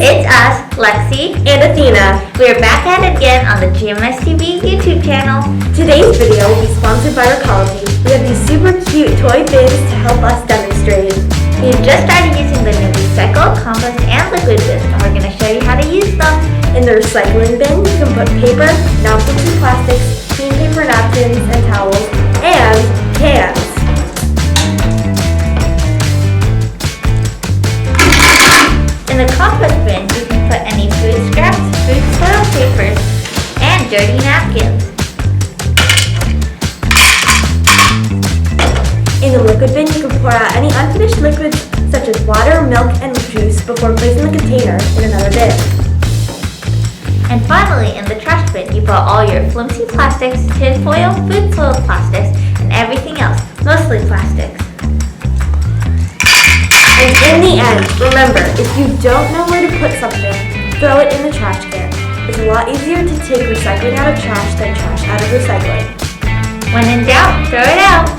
It's us, Lexi and Athena. We're back at it again on the GMS TV YouTube channel. Today's video will be sponsored by Recology. We have these super cute toy bins to help us demonstrate. We've just started using the new recycle, compost, and liquid bins, and we're going to show you how to use them. In the recycling bin, you can put paper, non-flimsy plastics, clean paper napkins and towels, and cans. In the compost bin, you can put any food scraps, food spoil papers, and dirty napkins. In the liquid bin, you can pour out any unfinished liquids such as water, milk, and juice before placing the container in another bin. And finally, in the trash bin, you put all your flimsy plastics, tin foil, food soiled plastics, and everything else, mostly plastics. And in the end, remember, if you don't know where to put something, throw it in the trash can. It's a lot easier to take recycling out of trash than trash out of recycling. When in doubt, throw it out.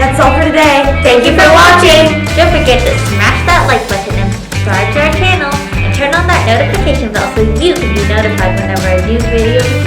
That's all for today. Thank you for watching. Don't forget to smash that like button and subscribe to our channel and turn on that notification bell so you can be notified whenever a new video is